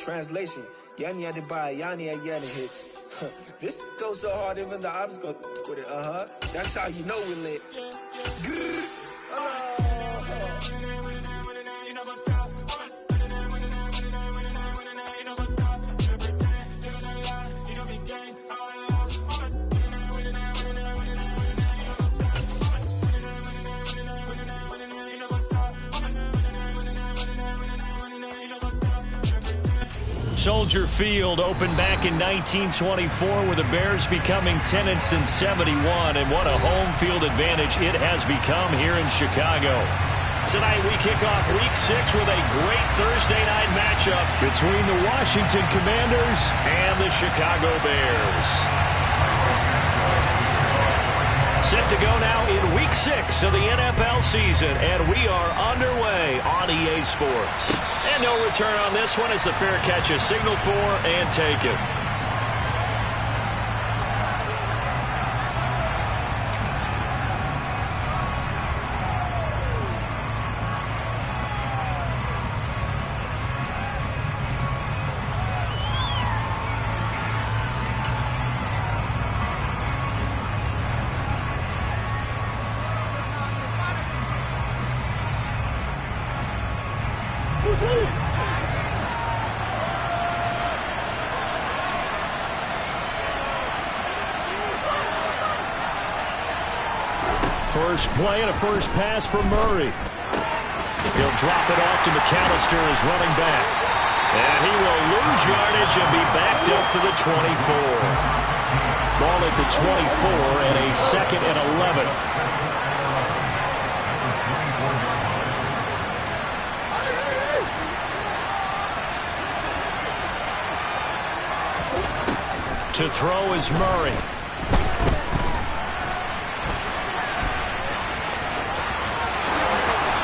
Translation, Yani had to buy, Yani had Yanni hits. This goes so hard, even the ops go with it, That's how you know we lit. Soldier Field opened back in 1924 with the Bears becoming 10-71, and what a home field advantage it has become here in Chicago. Tonight we kick off Week 6 with a great Thursday night matchup between the Washington Commanders and the Chicago Bears. Set to go now in Week 6 of the NFL season, and we are underway on EA Sports. And no return on this one as the fair catch is signaled for and taken. First play and a first pass from Murray. He'll drop it off to McAllister as running back. And he will lose yardage and be backed up to the 24. Ball at the 24 and a 2nd and 11. To throw is Murray.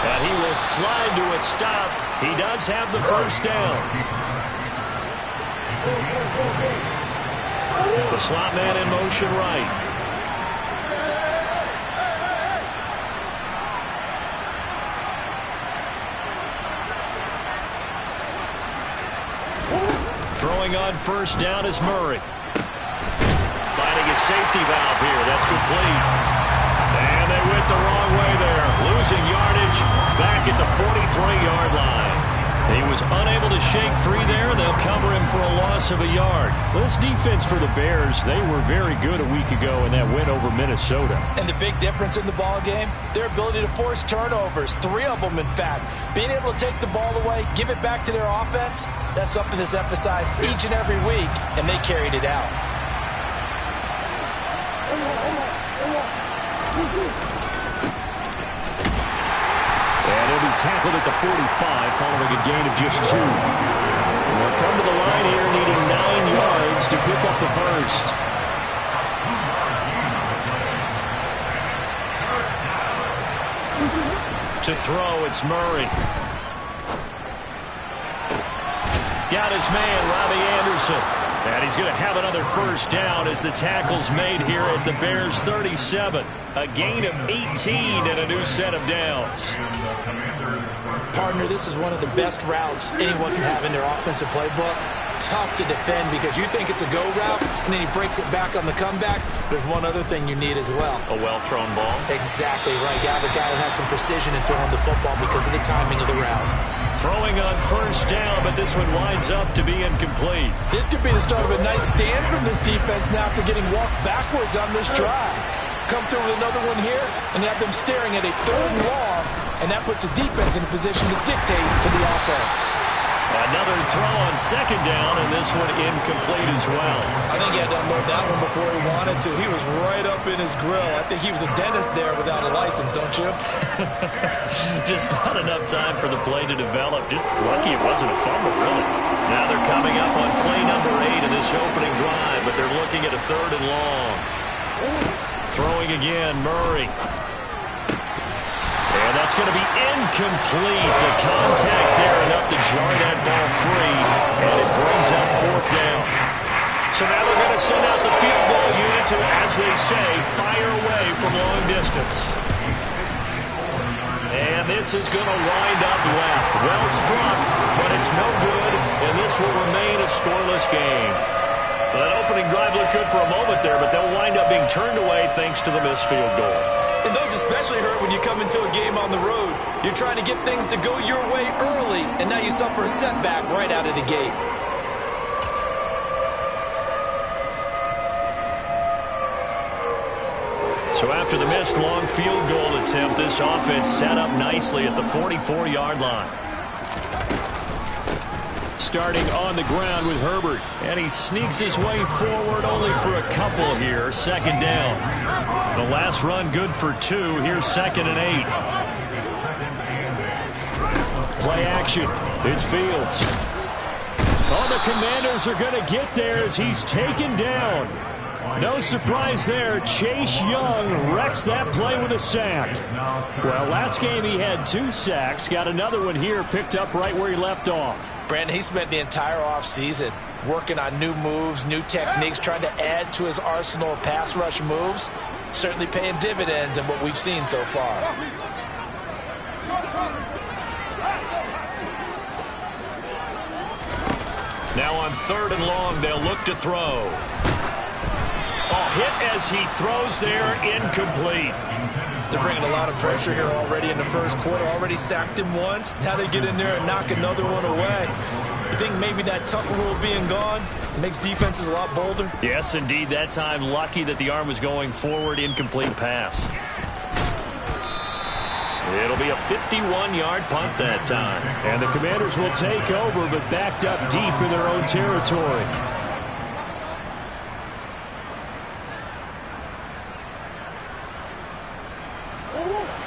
And he will slide to a stop. He does have the first down. The slot man in motion right. Throwing on first down is Murray. Finding a safety valve here. That's complete. And they went the wrong way there. Losing yardage back at the 43-yard line. He was unable to shake free there. They'll cover him for a loss of a yard. Well, this defense for the Bears, they were very good a week ago in that win over Minnesota. And the big difference in the ball game, their ability to force turnovers. 3 of them, in fact. Being able to take the ball away, give it back to their offense, that's something that's emphasized each and every week, and they carried it out. And he'll be tackled at the 45 following a gain of just 2. And they'll come to the line here needing 9 yards to pick up the first. To throw, it's Murray. Got his man, Robbie Anderson. And he's going to have another first down as the tackle's made here at the Bears 37. A gain of 18 and a new set of downs. Partner, this is one of the best routes anyone can have in their offensive playbook. Tough to defend because you think it's a go route, and then he breaks it back on the comeback. There's one other thing you need as well. A well-thrown ball? Exactly right. You have a guy that has some precision in throwing the football because of the timing of the route. Throwing on first down, but this one winds up to be incomplete. This could be the start of a nice stand from this defense now after getting walked backwards on this drive. Come through with another one here, and you have them staring at a 3rd and long, and that puts the defense in a position to dictate to the offense. Another throw on 2nd down, and this one incomplete as well. I think he had to unload that one before he wanted to. He was right up in his grill. I think he was a dentist there without a license, don't you? Just not enough time for the play to develop. Just lucky it wasn't a fumble, really. Now they're coming up on play number 8 in this opening drive, but they're looking at a 3rd and long. Throwing again, Murray. And that's going to be incomplete. The contact there enough to jar that ball free, and it brings up 4th down. So now they're going to send out the field goal unit to, as they say, fire away from long distance. And this is going to wind up left. Well struck, but it's no good, and this will remain a scoreless game. Well, that opening drive looked good for a moment there, but they'll wind up being turned away thanks to the missed field goal. And those especially hurt when you come into a game on the road. You're trying to get things to go your way early, and now you suffer a setback right out of the gate. So after the missed long field goal attempt, this offense set up nicely at the 44-yard line. Starting on the ground with Herbert, and he sneaks his way forward only for a couple here. Second down. The last run good for 2. Here's 2nd and 8. Play action. It's Fields. Oh, the Commanders are going to get there as he's taken down. No surprise there. Chase Young wrecks that play with a sack. Well, last game he had 2 sacks. Got another one here, picked up right where he left off. Brandon, he spent the entire offseason working on new moves, new techniques, trying to add to his arsenal of pass rush moves. Certainly paying dividends in what we've seen so far. Now on 3rd and long, they'll look to throw. Hit as he throws there, incomplete. They're bringing a lot of pressure here already in the first quarter. Already sacked him once. Now they get in there and knock another one away. You think maybe that Tucker rule being gone makes defenses a lot bolder? Yes, indeed. That time, lucky that the arm was going forward. Incomplete pass. It'll be a 51-yard punt that time. And the Commanders will take over, but backed up deep in their own territory.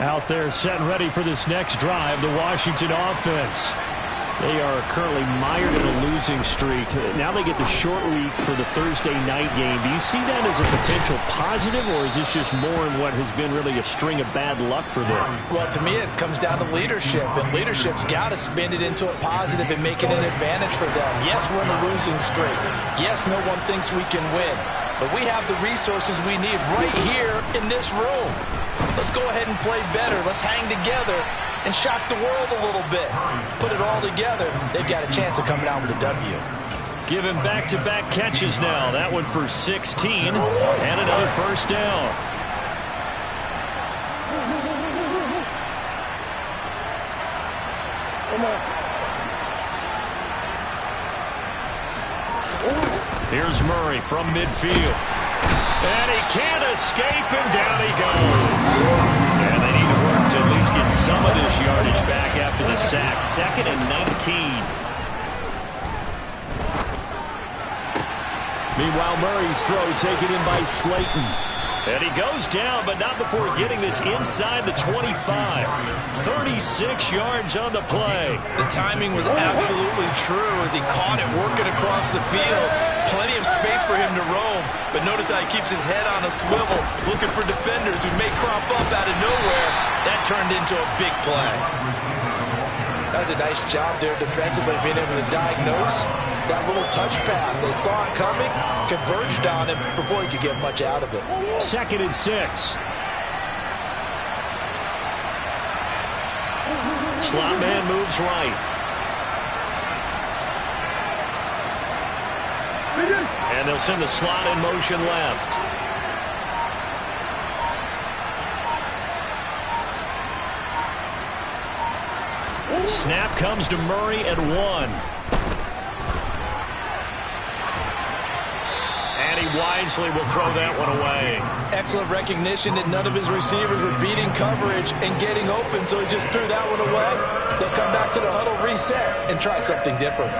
Out there set and ready for this next drive, the Washington offense. They are currently mired in a losing streak. Now they get the short week for the Thursday night game. Do you see that as a potential positive, or is this just more in what has been really a string of bad luck for them? Well, to me, it comes down to leadership, and leadership's got to spin it into a positive and make it an advantage for them. Yes, we're in a losing streak. Yes, no one thinks we can win, but we have the resources we need right here in this room. Let's go ahead and play better. Let's hang together and shock the world a little bit. Put it all together. They've got a chance of coming out with a W. Give him back-to-back catches now. That one for 16 and another first down. Here's Murray from midfield. And he can't escape, and down he goes. And they need to work to at least get some of this yardage back after the sack. 2nd and 19. Meanwhile, Murray's throw taken in by Slayton. And he goes down, but not before getting this inside the 25. 36 yards on the play. The timing was absolutely true as he caught it working across the field. Plenty of space for him to roam, but notice how he keeps his head on a swivel, looking for defenders who may crop up out of nowhere. That turned into a big play. That was a nice job there defensively, being able to diagnose that little touch pass. They saw it coming, converged on him before he could get much out of it. 2nd and 6. Slot man moves right. And they'll send the slot in motion left. Snap comes to Murray at 1. And he wisely will throw that one away. Excellent recognition that none of his receivers were beating coverage and getting open, so he just threw that one away. They'll come back to the huddle, reset, and try something different.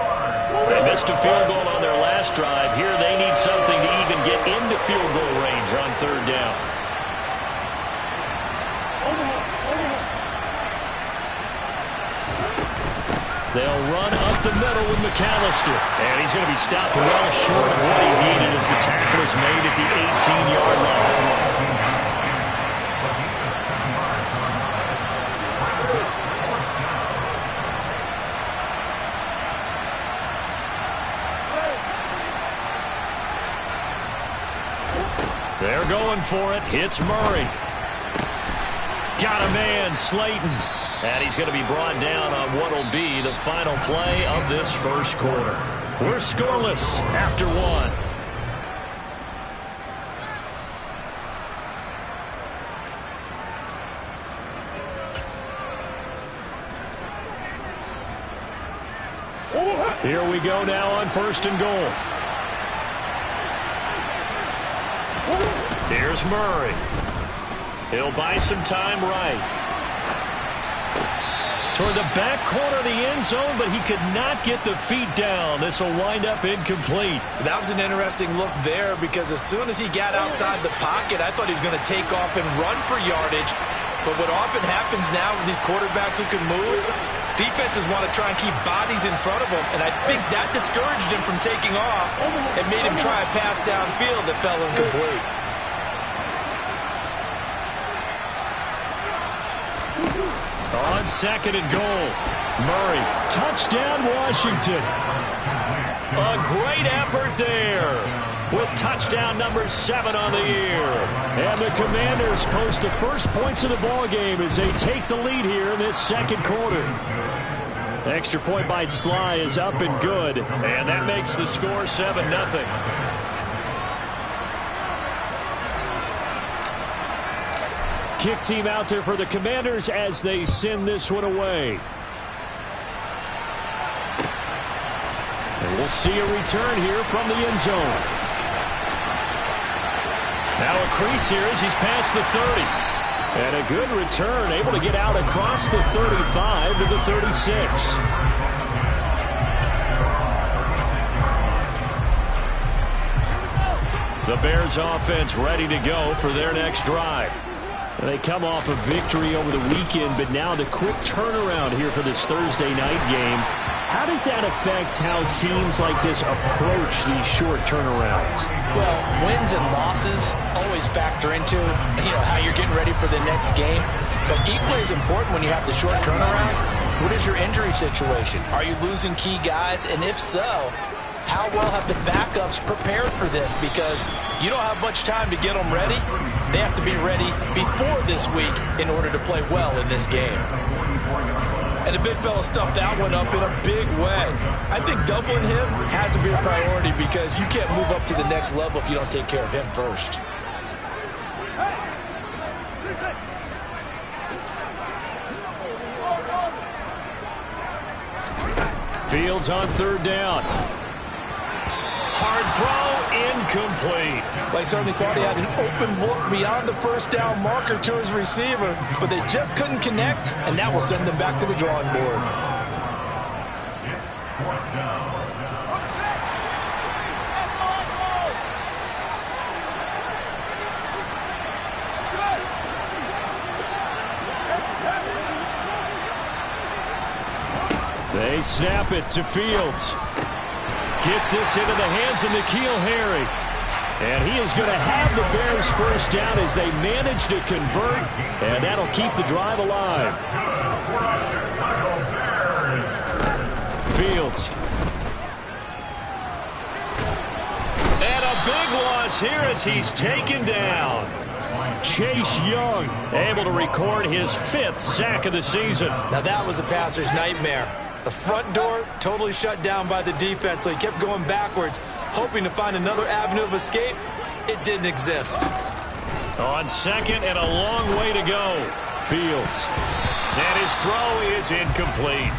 They missed a field goal on their last drive. Here they need something to even get into field goal range on 3rd down. They'll run up the middle with McAllister. And he's going to be stopped well short of what he needed as the tackle is made at the 18-yard line. They're going for it. Hits Murray. Got a man, Slayton. And he's going to be brought down on what will be the final play of this first quarter. We're scoreless after one. Here we go now on 1st and goal. Here's Murray. He'll buy some time right. Toward the back corner of the end zone, but he could not get the feet down. This will wind up incomplete. That was an interesting look there because as soon as he got outside the pocket, I thought he was going to take off and run for yardage. But what often happens now with these quarterbacks who can move, defenses want to try and keep bodies in front of them, and I think that discouraged him from taking off and made him try a pass downfield that fell incomplete. On 2nd and goal, Murray, touchdown Washington. A great effort there with touchdown number 7 on the year. And the Commanders post the first points of the ballgame as they take the lead here in this second quarter. Extra point by Sly is up and good. And that makes the score 7-0. Kick team out there for the Commanders as they send this one away. And we'll see a return here from the end zone. Now a crease here as he's past the 30. And a good return, able to get out across the 35 to the 36. The Bears offense ready to go for their next drive. They come off a victory over the weekend, but now the quick turnaround here for this Thursday night game. How does that affect how teams like this approach these short turnarounds? Well, wins and losses always factor into, how you're getting ready for the next game. But equally as important when you have the short turnaround, what is your injury situation? Are you losing key guys? And if so, how well have the backups prepared for this? Because you don't have much time to get them ready. They have to be ready before this week in order to play well in this game. And the big fella stuffed that one up in a big way. I think doubling him has to be a priority because you can't move up to the next level if you don't take care of him first. Fields on 3rd down. Hard throw, incomplete. They certainly thought he had an open look beyond the first down marker to his receiver, but they just couldn't connect, and that will send them back to the drawing board. They snap it to Fields. Gets this into the hands of N'Keal Harry. And he is going to have the Bears first down as they manage to convert. And that'll keep the drive alive. Fields. And a big loss here as he's taken down. Chase Young able to record his 5th sack of the season. Now that was a passer's nightmare. The front door totally shut down by the defense, so he kept going backwards, hoping to find another avenue of escape. It didn't exist. On 2nd and a long way to go. Fields. And his throw is incomplete.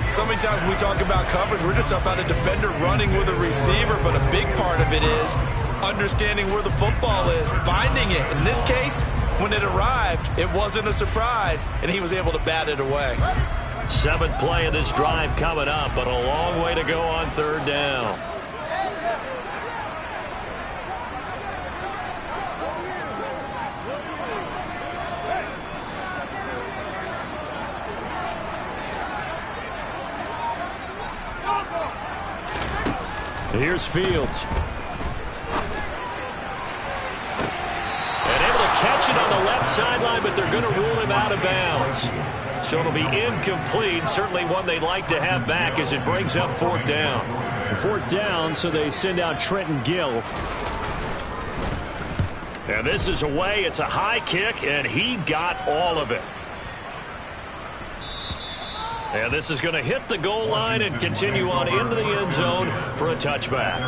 So many times when we talk about coverage, we're just about a defender running with a receiver, but a big part of it is understanding where the football is, finding it. In this case, when it arrived, it wasn't a surprise, and he was able to bat it away. 7th play of this drive coming up, but a long way to go on 3rd down. Here's Fields. And able to catch it on the left sideline, but they're going to rule him out of bounds. So it'll be incomplete. Certainly one they'd like to have back as it brings up 4th down. 4th down, so they send out Trenton Gill. And this is away. It's a high kick, and he got all of it. And this is going to hit the goal line and continue on into the end zone for a touchback.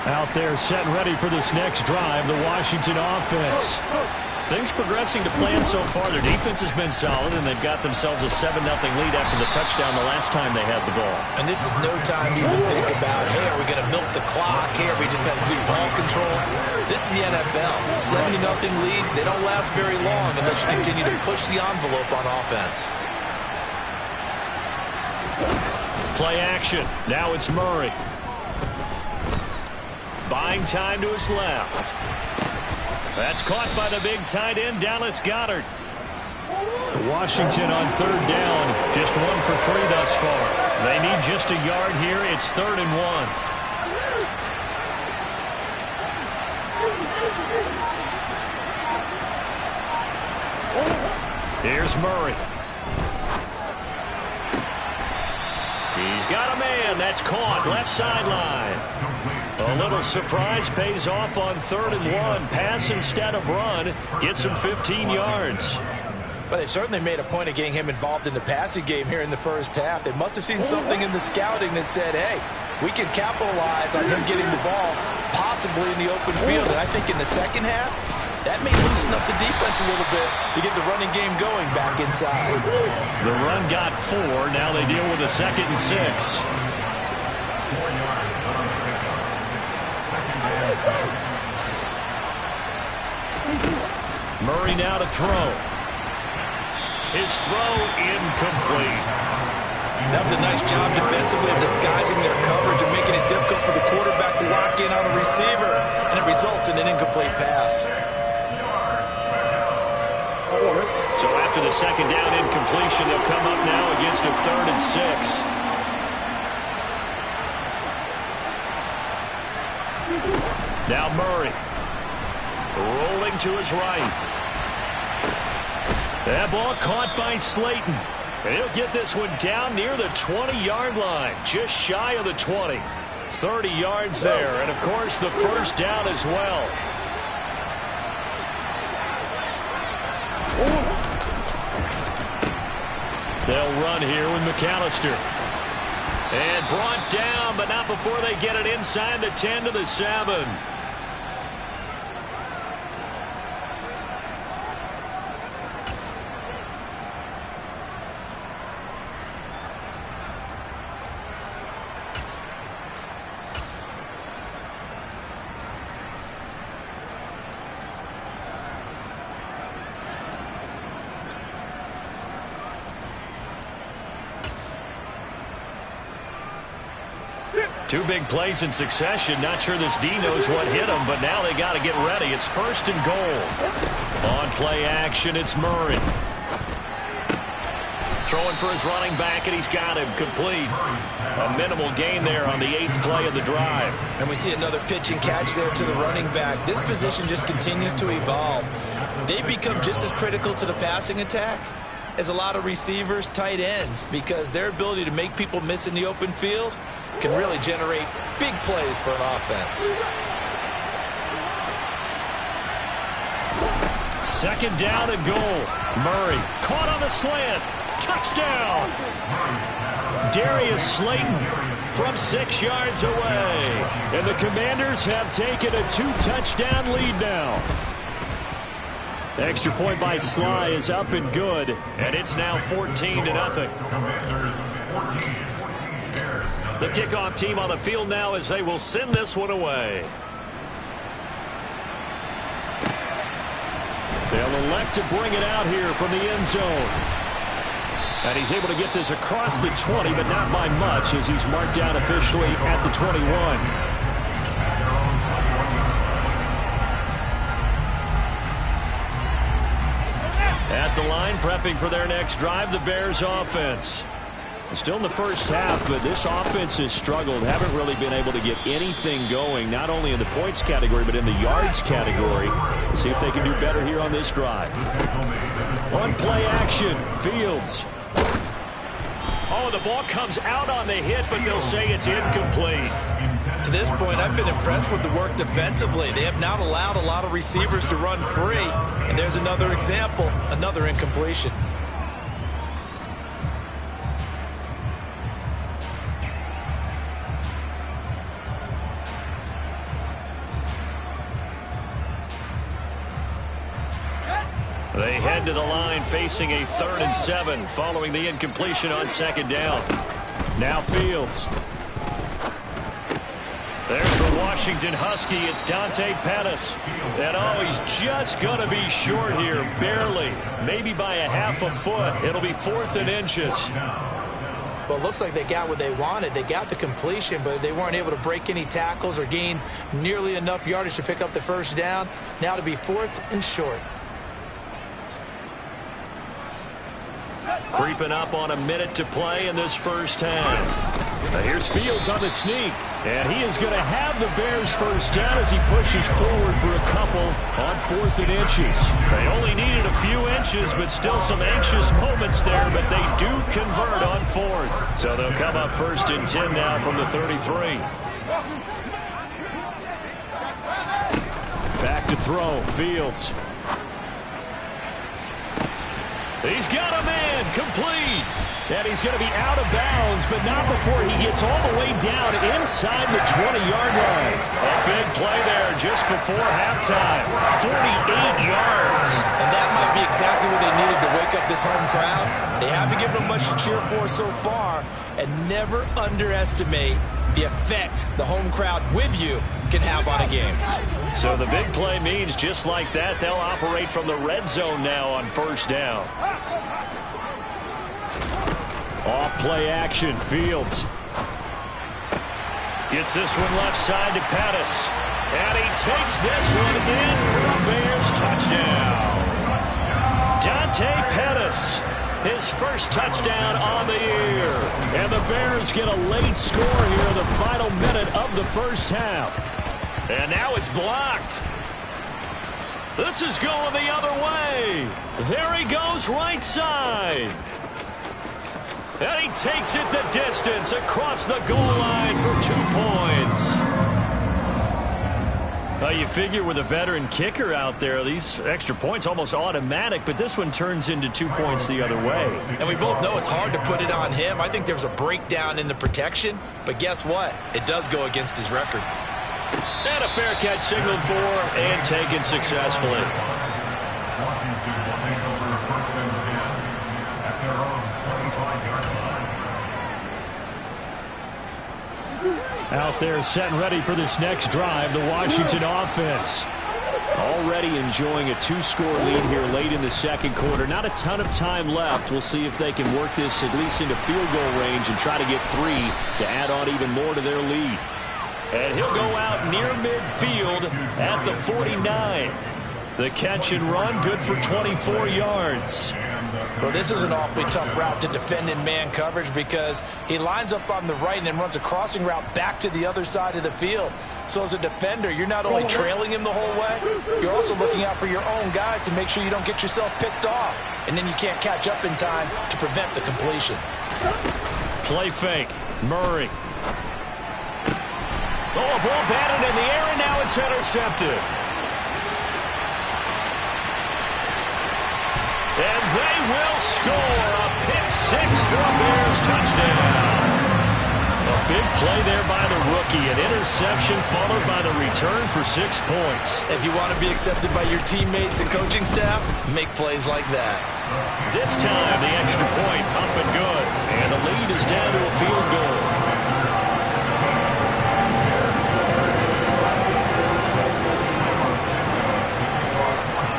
Out there set and ready for this next drive, the Washington offense. Things progressing to plan so far. Their defense has been solid, and they've got themselves a 7-0 lead after the touchdown the last time they had the ball. And this is no time to even think about, hey, are we going to milk the clock? Hey, are we just going to do ball control? This is the NFL. 70-0 leads, they don't last very long unless you continue to push the envelope on offense. Play action. Now it's Murray. Buying time to his left. That's caught by the big tight end, Dallas Goedert. Washington on third down. Just 1 for 3 thus far. They need just a yard here. It's 3rd and 1. Here's Murray. He's got a man. That's caught. Left sideline. A little surprise pays off on 3rd and 1. Pass instead of run. Gets him 15 yards. But they certainly made a point of getting him involved in the passing game here in the first half. They must have seen something in the scouting that said, hey, we can capitalize on him getting the ball possibly in the open field. And I think in the second half, that may loosen up the defense a little bit to get the running game going back inside. The run got 4. Now they deal with a 2nd and 6. Murray now to throw. His throw incomplete. That was a nice job defensively of disguising their coverage and making it difficult for the quarterback to lock in on a receiver, and it results in an incomplete pass. So after the 2nd down incompletion, they'll come up now against a 3rd and 6. Now Murray. Rolling to his right. That ball caught by Slayton. And he'll get this one down near the 20-yard line. Just shy of the 20. 30 yards there. And, of course, the first down as well. They'll run here with McAllister. And brought down, but not before they get it inside the 10 to the 7. Two big plays in succession. Not sure this D knows what hit him, but now they got to get ready. It's 1st and goal. On play action, it's Murray. Throwing for his running back, and he's got him complete. A minimal gain there on the 8th play of the drive. And we see another pitch and catch there to the running back. This position just continues to evolve. They become just as critical to the passing attack as a lot of receivers, tight ends, because their ability to make people miss in the open field can really generate big plays for an offense. 2nd down and goal. Murray caught on the slant. Touchdown. Darius Slayton from 6 yards away. And the Commanders have taken a 2-touchdown lead now. Extra point by Sly is up and good. And it's now 14-0. The kickoff team on the field now as they will send this one away. They'll elect to bring it out here from the end zone. And he's able to get this across the 20, but not by much as he's marked down officially at the 21. At the line, prepping for their next drive, the Bears offense. Still in the first half, but this offense has struggled. Haven't really been able to get anything going, not only in the points category, but in the yards category. Let's see if they can do better here on this drive. On play action, Fields. Oh, the ball comes out on the hit, but they'll say it's incomplete. To this point, I've been impressed with the work defensively. They have not allowed a lot of receivers to run free. And there's another example, another incompletion. They head to the line facing a 3rd and 7 following the incompletion on 2nd down. Now Fields. There's the Washington Husky. It's Dante Pettis. And oh, he's just going to be short here, barely. Maybe by a half a foot. It'll be 4th and inches. Well, it looks like they got what they wanted. They got the completion, but they weren't able to break any tackles or gain nearly enough yardage to pick up the 1st down. Now to be 4th and short. Creeping up on a minute to play in this 1st half. Now here's Fields on the sneak. And he is going to have the Bears 1st down as he pushes forward for a couple on 4th and inches. They only needed a few inches, but still some anxious moments there, but they do convert on 4th. So they'll come up 1st and 10 now from the 33. Back to throw. Fields. He's got a man, complete. And he's going to be out of bounds, but not before he gets all the way down inside the 20-yard line. A big play there just before halftime. 48 yards. And that might be exactly what they needed to wake up this home crowd. They haven't given them much to cheer for so far, and never underestimate the effect the home crowd with you can have on a game. So the big play means just like that, they'll operate from the red zone now on 1st down. Off play action. Fields. Gets this one left side to Pettis. And he takes this one in for a Bears touchdown. Dante Pettis, his 1st touchdown on the year. And the Bears get a late score here in the final minute of the 1st half. And now it's blocked. This is going the other way. There he goes right side. And he takes it the distance across the goal line for 2 points. Well, you figure with a veteran kicker out there, these extra points almost automatic, but this one turns into 2 points the other way. And we both know it's hard to put it on him. I think there's a breakdown in the protection, but guess what? It does go against his record. And a fair catch signaled for and taken successfully. Out there set and ready for this next drive, the Washington offense. Already enjoying a 2-score lead here late in the 2nd quarter. Not a ton of time left. We'll see if they can work this at least into field goal range and try to get 3 to add on even more to their lead. And he'll go out near midfield at the 49. The catch and run, good for 24 yards. Well, this is an awfully tough route to defend in man coverage because he lines up on the right and then runs a crossing route back to the other side of the field. So as a defender, you're not only trailing him the whole way, you're also looking out for your own guys to make sure you don't get yourself picked off. And then you can't catch up in time to prevent the completion. Play fake. Murray. Oh, a ball batted in the air, and now it's intercepted. And they will score a pick 6 for a Bears touchdown. A big play there by the rookie. An interception followed by the return for 6 points. If you want to be accepted by your teammates and coaching staff, make plays like that. This time, the extra point up and good. And the lead is down to a field goal.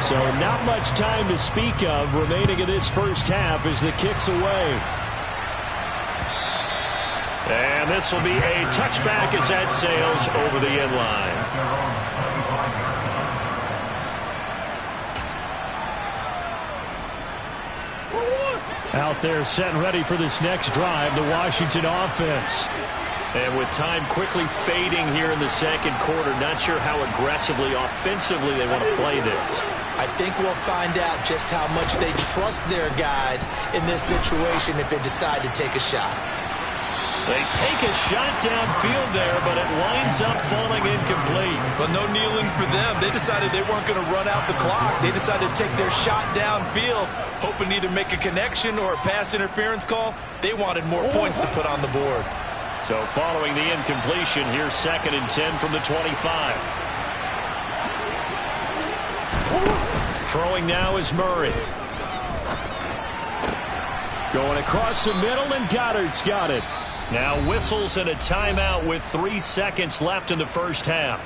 So not much time to speak of remaining in this 1st half as the kick's away. And this will be a touchback as that sails over the end line. Out there set and ready for this next drive, the Washington offense. And with time quickly fading here in the 2nd quarter, not sure how aggressively, offensively they want to play this. I think we'll find out just how much they trust their guys in this situation if they decide to take a shot. They take a shot downfield there, but it winds up falling incomplete. But no kneeling for them. They decided they weren't going to run out the clock. They decided to take their shot downfield, hoping to either make a connection or a pass interference call. They wanted more points to put on the board. So following the incompletion, here's 2nd and 10 from the 25. Throwing now is Murray. Going across the middle, and Goddard's got it. Now whistles and a timeout with 3 seconds left in the first half.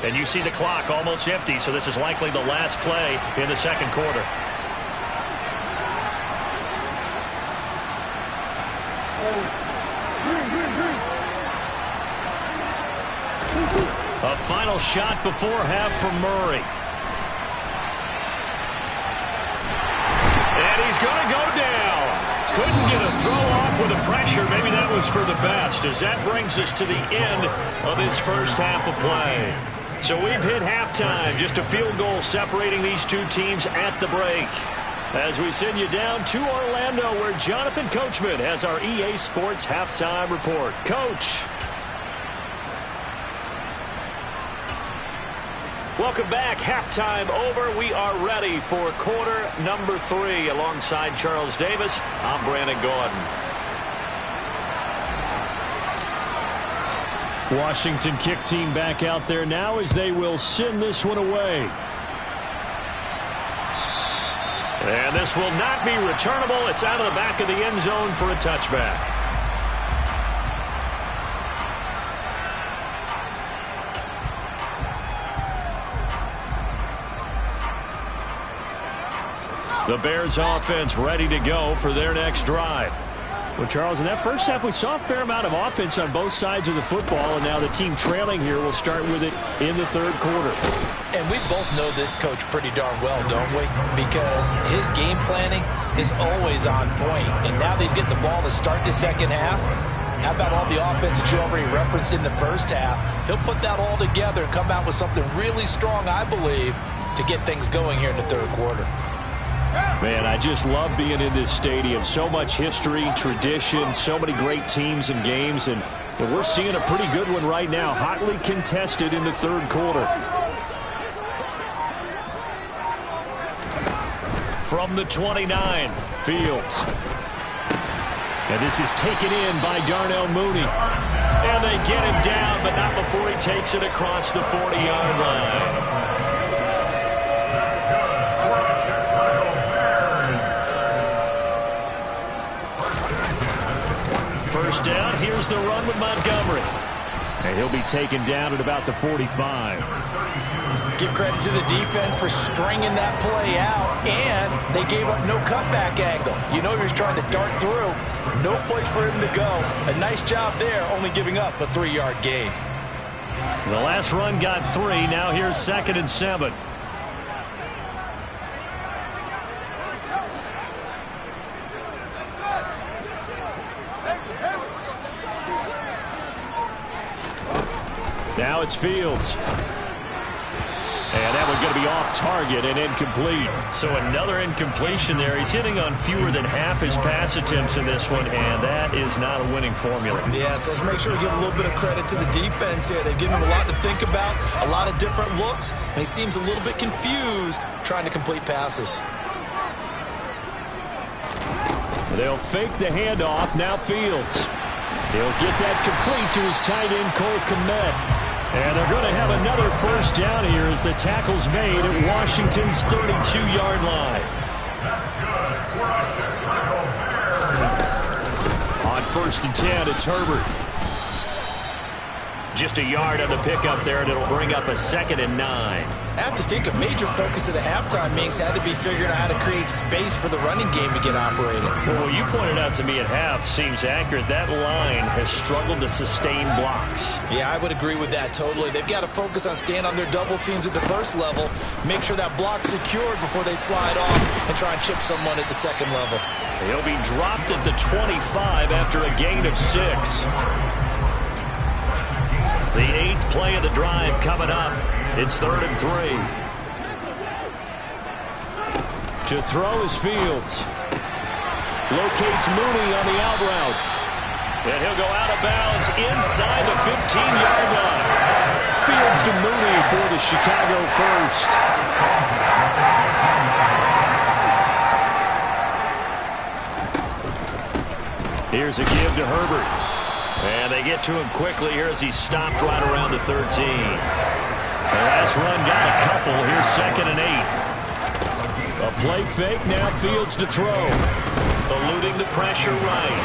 And you see the clock almost empty, so this is likely the last play in the second quarter. A final shot before half from Murray. And he's going to go down. Couldn't get a throw off with the pressure. Maybe that was for the best, as that brings us to the end of this first half of play. So we've hit halftime. Just a field goal separating these two teams at the break. As we send you down to Orlando, where Jonathan Coachman has our EA Sports halftime report. Coach. Welcome back. Halftime over. We are ready for quarter number 3. Alongside Charles Davis, I'm Brandon Gordon. Washington kick team back out there now as they will send this one away. And this will not be returnable. It's out of the back of the end zone for a touchback. The Bears offense ready to go for their next drive. Well, Charles, in that first half, we saw a fair amount of offense on both sides of the football, and now the team trailing here will start with it in the third quarter. And we both know this coach pretty darn well, don't we? Because his game planning is always on point. And now that he's getting the ball to start the second half, how about all the offense that you already referenced in the first half? He'll put that all together and come out with something really strong, I believe, to get things going here in the third quarter. Man, I just love being in this stadium. So much history, tradition, so many great teams and games, and we're seeing a pretty good one right now, hotly contested in the third quarter. From the 29, Fields. And this is taken in by Darnell Mooney. And they get him down, but not before he takes it across the 40-yard line. First down, here's the run with Montgomery. And he'll be taken down at about the 45. Give credit to the defense for stringing that play out, and they gave up no cutback angle. You know he's trying to dart through. No place for him to go. A nice job there, only giving up a 3-yard gain. The last run got 3. Now here's 2nd and 7. Now it's Fields. And that one's going to be off target and incomplete. So another incompletion there. He's hitting on fewer than half his pass attempts in this one, and that is not a winning formula. Yeah, so let's make sure we give a little bit of credit to the defense here. They've given him a lot to think about, a lot of different looks, and he seems a little bit confused trying to complete passes. They'll fake the handoff. Now Fields. He'll get that complete to his tight end, Cole Kmet. And they're going to have another first down here as the tackle's made at Washington's 32-yard line. On 1st and 10, it's Herbert. Just a yard on the pickup there, and it'll bring up a 2nd and 9. I have to think a major focus of the halftime mix had to be figuring out how to create space for the running game to get operating. Well, what you pointed out to me at half seems accurate. That line has struggled to sustain blocks. Yeah, I would agree with that totally. They've got to focus on staying on their double teams at the first level, make sure that block's secured before they slide off and try and chip someone at the second level. He'll be dropped at the 25 after a gain of 6. The 8th play of the drive coming up. It's 3rd and 3. To throw is Fields. Locates Mooney on the out route. And he'll go out of bounds inside the 15-yard line. Fields to Mooney for the Chicago first. Here's a give to Herbert. And they get to him quickly here as he stopped right around the 13. The last run got a couple. Here's 2nd and 8. A play fake, now Fields to throw. Eluding the pressure right.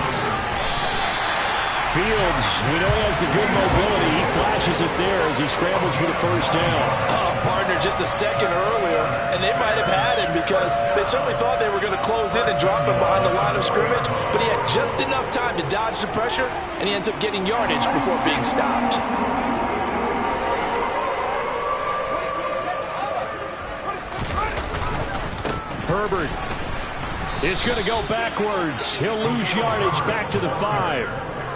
Fields, we know he has the good mobility. He flashes it there as he scrambles for the first down. Oh, partner, just a second earlier, and they might have had him because they certainly thought they were going to close in and drop him behind the line of scrimmage, but he had just enough time to dodge the pressure, and he ends up getting yardage before being stopped. Herbert is going to go backwards. He'll lose yardage back to the 5.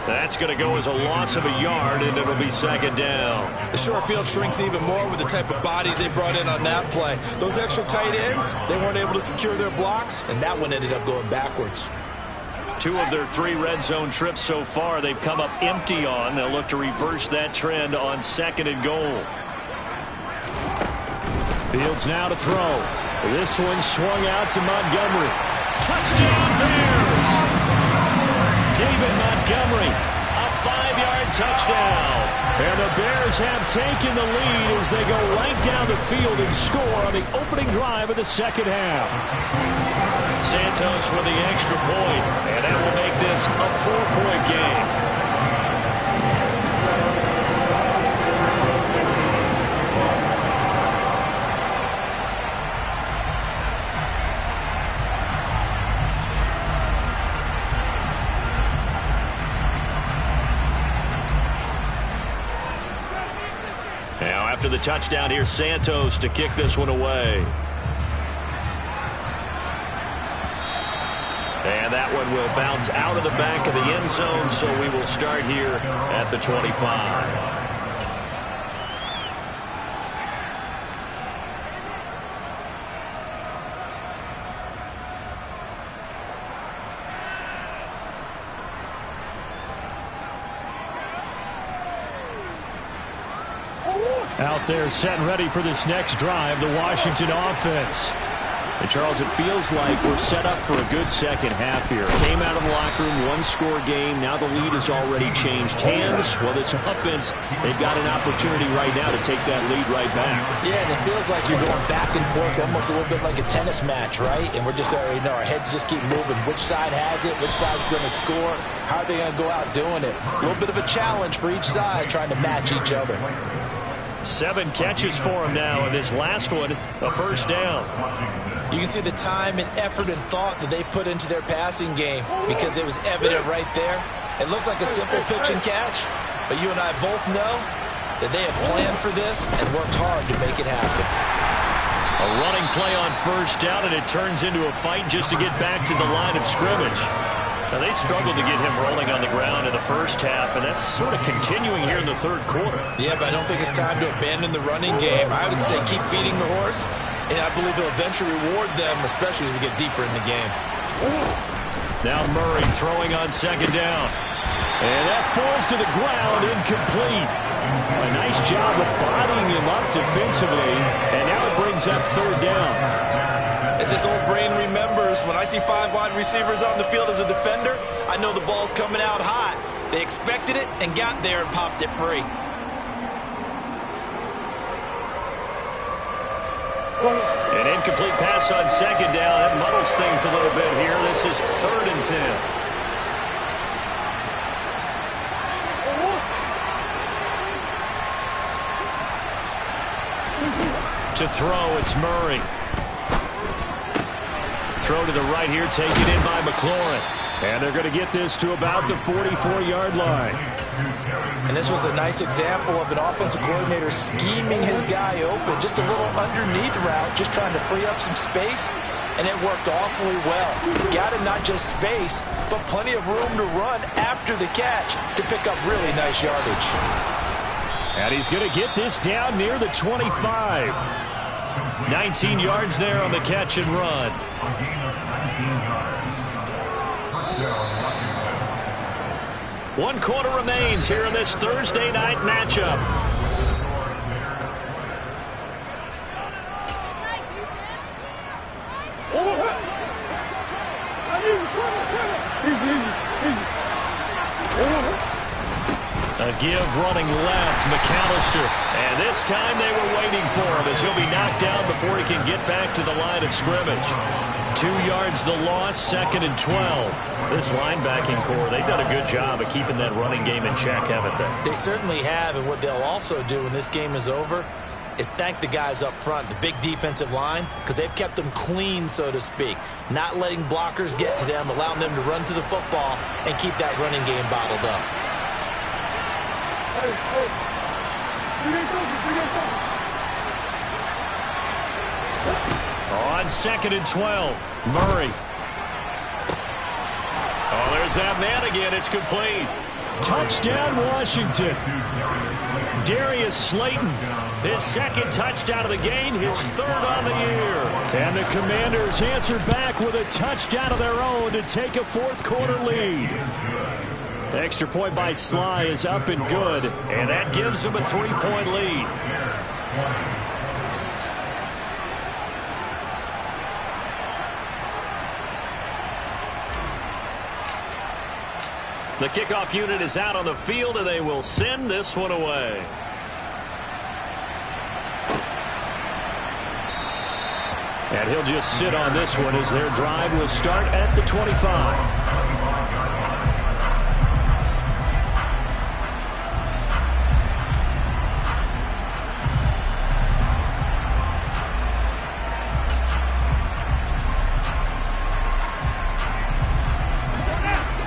That's going to go as a loss of a yard, and it'll be 2nd down. The short field shrinks even more with the type of bodies they brought in on that play. Those extra tight ends, they weren't able to secure their blocks, and that one ended up going backwards. 2 of their 3 red zone trips so far they've come up empty on. They'll look to reverse that trend on 2nd and goal. Fields now to throw. This one swung out to Montgomery. Touchdown Bears! David Montgomery, a 5-yard touchdown. And the Bears have taken the lead as they go right down the field and score on the opening drive of the second half. Santos with the extra point, and that will make this a 4-point game. Now, after the touchdown, here's Santos to kick this one away. And that one will bounce out of the back of the end zone, so we will start here at the 25. Out there set and ready for this next drive, the Washington offense. And Charles, it feels like we're set up for a good second half here. Came out of the locker room, 1-score game. Now the lead has already changed hands. Well, this offense, they've got an opportunity right now to take that lead right back. Yeah, and it feels like you're going back and forth, almost a little bit like a tennis match, right? And we're just already know our heads just keep moving. Which side has it? Which side's going to score? How are they going to go out doing it? A little bit of a challenge for each side, trying to match each other. 7 catches for him now, and this last one, a first down. You can see the time and effort and thought that they put into their passing game because it was evident right there. It looks like a simple pitch and catch, but you and I both know that they have planned for this and worked hard to make it happen. A running play on first down, and it turns into a fight just to get back to the line of scrimmage. Now, they struggled to get him rolling on the ground in the first half, and that's sort of continuing here in the third quarter. Yeah, but I don't think it's time to abandon the running game. I would say keep feeding the horse, and I believe he'll eventually reward them, especially as we get deeper in the game. Now Murray throwing on second down. And that falls to the ground, incomplete. A nice job of bodying him up defensively, and now it brings up third down. As this old brain remembers, when I see 5 wide receivers on the field as a defender, I know the ball's coming out hot. They expected it and got there and popped it free. An incomplete pass on second down. That muddles things a little bit here. This is 3rd and 10. To throw, it's Murray. Throw to the right here, taken in by McLaurin. And they're going to get this to about the 44-yard line. And this was a nice example of an offensive coordinator scheming his guy open. Just a little underneath route, just trying to free up some space. And it worked awfully well. Got him not just space, but plenty of room to run after the catch to pick up really nice yardage. And he's going to get this down near the 25. 19 yards there on the catch and run. One quarter remains here in this Thursday night matchup. A give running left, McAllister. And this time they were waiting for him as he'll be knocked down before he can get back to the line of scrimmage. 2 yards the loss, 2nd and 12. This linebacking core, they've done a good job of keeping that running game in check, haven't they? They certainly have, and what they'll also do when this game is over is thank the guys up front, the big defensive line, because they've kept them clean, so to speak. Not letting blockers get to them, allowing them to run to the football and keep that running game bottled up. On 2nd and 12, Murray. Oh, there's that man again. It's complete. Touchdown, Washington. Darius Slayton, his 2nd touchdown of the game, his 3rd on the year. And the Commanders answer back with a touchdown of their own to take a 4th quarter lead. Extra point by Sly is up and good. And that gives them a 3-point lead. The kickoff unit is out on the field, and they will send this one away. And he'll just sit on this one as their drive will start at the 25.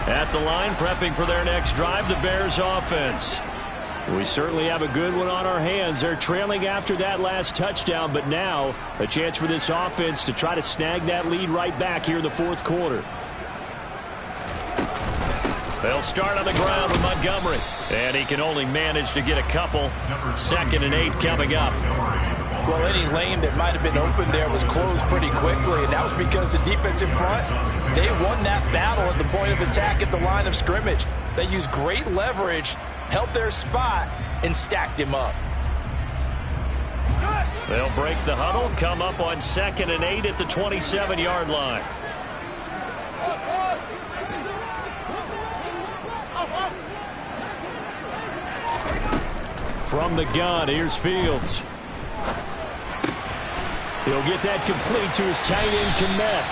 At the line, prepping for their next drive, the Bears offense. We certainly have a good one on our hands. They're trailing after that last touchdown, but now a chance for this offense to try to snag that lead right back here in the 4th quarter. They'll start on the ground with Montgomery. And he can only manage to get a couple. 2nd and 8 coming up. Well, any lane that might have been open there was closed pretty quickly, and that was because the defensive front, they won that battle at the point of attack at the line of scrimmage. They used great leverage, held their spot, and stacked him up. They'll break the huddle, come up on 2nd and 8 at the 27-yard line. From the gun, here's Fields. He'll get that complete to his tight end, Kmet.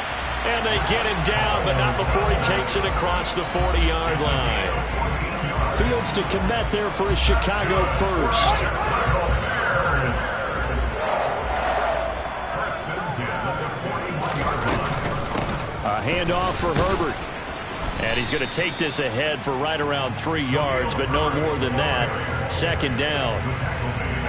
And they get him down, but not before he takes it across the 40-yard line. Fields to Kmet there for a Chicago first. A handoff for Herbert. And he's going to take this ahead for right around 3 yards, but no more than that. 2nd down.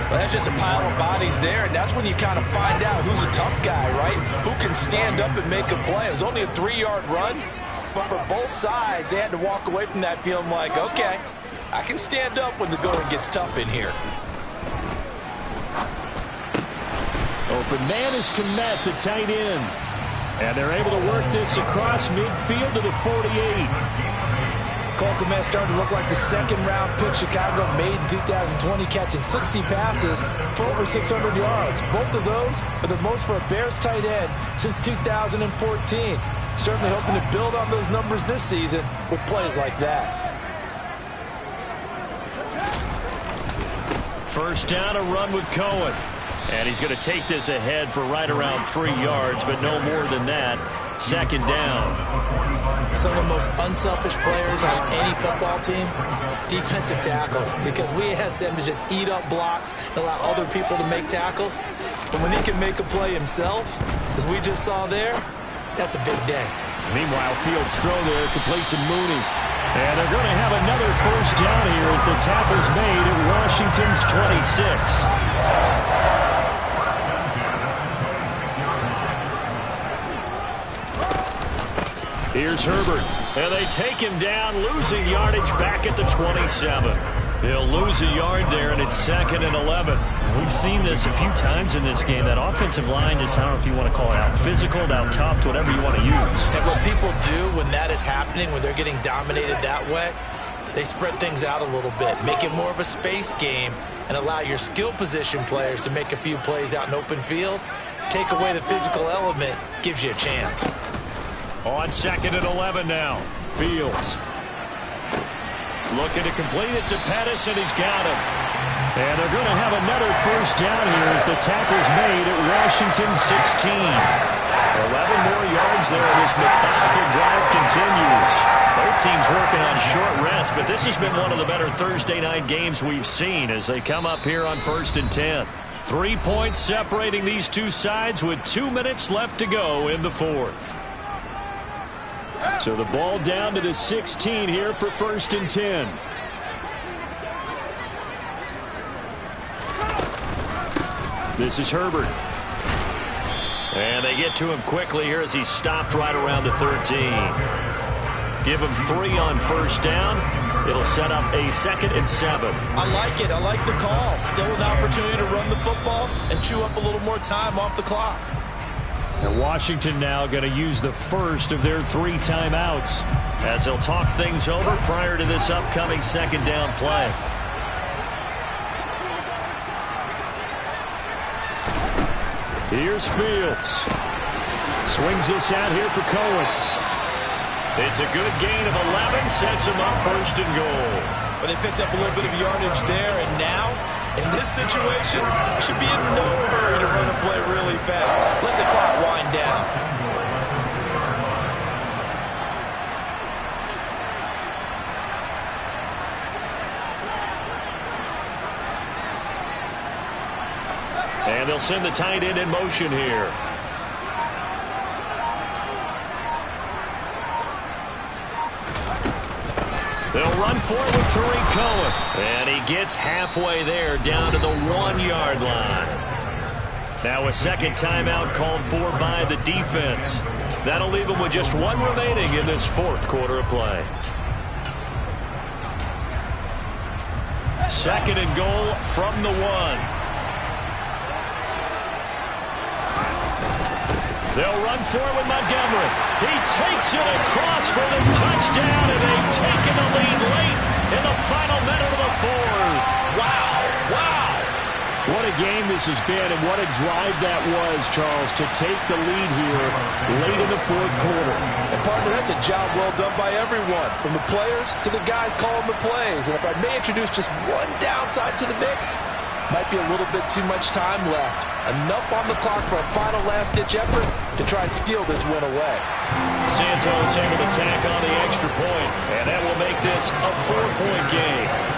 Well, that's just a pile of bodies there, and that's when you kind of find out who's a tough guy, right? Who can stand up and make a play. It was only a 3-yard run, but for both sides, they had to walk away from that feeling like, okay, I can stand up when the going gets tough in here. Open man is Kmet, the tight end. And they're able to work this across midfield to the 48. Cole Kmet starting to look like the 2nd-round pick Chicago made in 2020, catching 60 passes for over 600 yards. Both of those are the most for a Bears tight end since 2014. Certainly hoping to build on those numbers this season with plays like that. First down, a run with Cohen. And he's going to take this ahead for right around 3 yards, but no more than that. 2nd down. Some of the most unselfish players on any football team, defensive tackles, because we ask them to just eat up blocks and allow other people to make tackles. But when he can make a play himself, as we just saw there, that's a big day. Meanwhile, Fields' throw there complete to Mooney. And they're going to have another first down here as the tackle's made at Washington's 26. Here's Herbert. And they take him down, losing yardage back at the 27. He'll lose a yard there, and it's 2nd and 11. We've seen this a few times in this game. That offensive line just, I don't know if you want to call it out physical, out tough, whatever you want to use. And what people do when that is happening, when they're getting dominated that way, they spread things out a little bit, make it more of a space game, and allow your skill position players to make a few plays out in open field. Take away the physical element, gives you a chance. On 2nd and 11 now. Fields. Looking to complete it to Pettis, and he's got him. And they're going to have another first down here as the tackle's made at Washington 16. 11 more yards there. This methodical drive continues. Both teams working on short rest, but this has been one of the better Thursday night games we've seen as they come up here on 1st and 10. 3 points separating these two sides with 2 minutes left to go in the 4th. So the ball down to the 16 here for 1st and 10. This is Herbert. And they get to him quickly here as he's stopped right around the 13. Give him 3 on first down. It'll set up a 2nd and 7. I like it. I like the call. Still an opportunity to run the football and chew up a little more time off the clock. And Washington now going to use the first of their 3 timeouts as they'll talk things over prior to this upcoming 2nd down play. Here's Fields. Swings this out here for Cohen. It's a good gain of 11, sets him up 1st and goal. But they picked up a little bit of yardage there, and now, in this situation, should be in no hurry to run a play really fast. Let the clock wind down. And they'll send the tight end in motion here. They'll run for it with Tariq Cohen. And he gets halfway there down to the 1-yard line. Now a 2nd timeout called for by the defense. That'll leave them with just 1 remaining in this 4th quarter of play. 2nd and goal from the 1. They'll run for it with Montgomery. He takes it across for the touchdown, and they've taken the lead late in the final minute of the 4th. Wow, wow. What a game this has been, and what a drive that was, Charles, to take the lead here late in the 4th quarter. And, partner, that's a job well done by everyone, from the players to the guys calling the plays. And if I may introduce just one downside to the mix, might be a little bit too much time left. Enough on the clock for a final last-ditch effort to try and steal this win away. Santos able to tack on the extra point, and that will make this a 4-point game.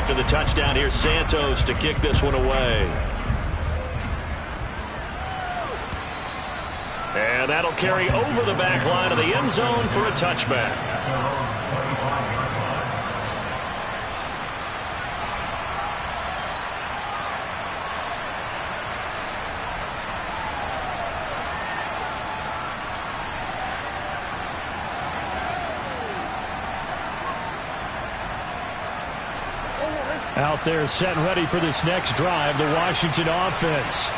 The touchdown here, Santos to kick this one away. And that'll carry over the back line of the end zone for a touchback. Out there set and ready for this next drive, the Washington offense.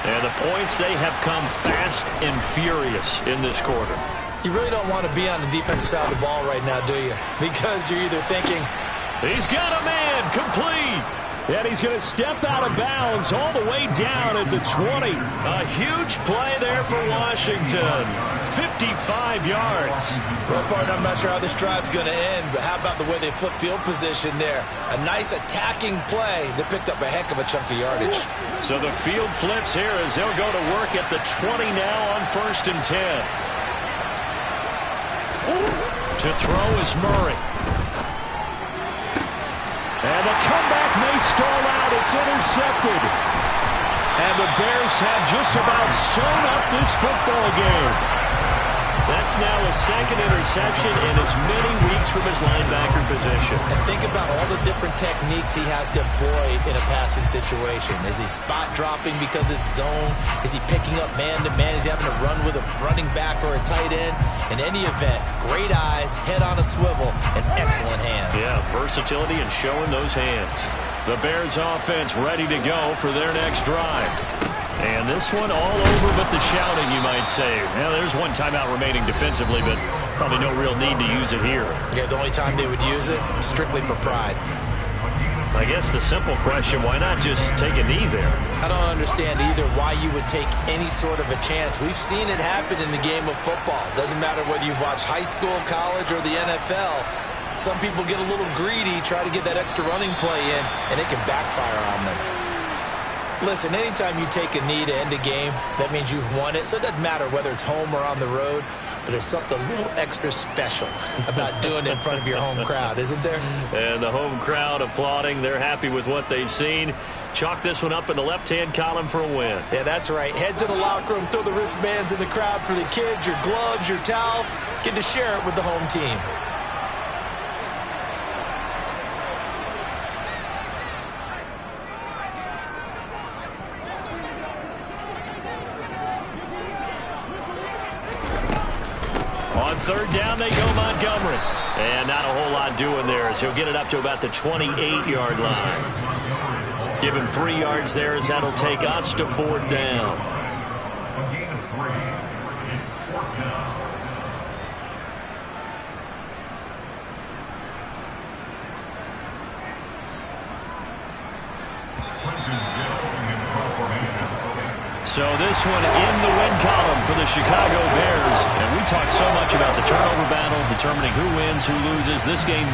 And the points, they have come fast and furious in this quarter. You really don't want to be on the defensive side of the ball right now, do you? Because you're either thinking, he's got a man, complete. And he's going to step out of bounds all the way down at the 20. A huge play there for Washington. 55 yards. Well, partner, I'm not sure how this drive's going to end, but how about the way they flip field position there? A nice attacking play that picked up a heck of a chunk of yardage. So the field flips here as they'll go to work at the 20 now on 1st and 10. To throw is Murray. And the comeback may stall out. It's intercepted. And the Bears have just about sewn up this football game. That's now a second interception in as many weeks from his linebacker position. And think about all the different techniques he has to employ in a passing situation. Is he spot dropping because it's zone? Is he picking up man-to-man? Is he having to run with a running back or a tight end? In any event, great eyes, head on a swivel, and excellent hands. Yeah, versatility and showing those hands. The Bears offense ready to go for their next drive. And this one all over but the shouting, you might say. Well, there's one timeout remaining defensively, but probably no real need to use it here. Yeah, the only time they would use it, strictly for pride. I guess the simple question, why not just take a knee there? I don't understand either why you would take any sort of a chance. We've seen it happen in the game of football. Doesn't matter whether you've watched high school, college, or the NFL. Some people get a little greedy, try to get that extra running play in, and it can backfire on them. Listen, anytime you take a knee to end a game, that means you've won it. So it doesn't matter whether it's home or on the road, but there's something a little extra special about doing it in front of your home crowd, isn't there? And the home crowd applauding. They're happy with what they've seen. Chalk this one up in the left-hand column for a win. Yeah, that's right. Head to the locker room, throw the wristbands in the crowd for the kids, your gloves, your towels. Get to share it with the home team. On third down, they go Montgomery. And not a whole lot doing there as he'll get it up to about the 28-yard line. Give him 3 yards there as that'll take us to fourth down. So this one in the win column for the Chicago Bears. And we talk so much about the turnover battle, determining who wins, who loses. This game, no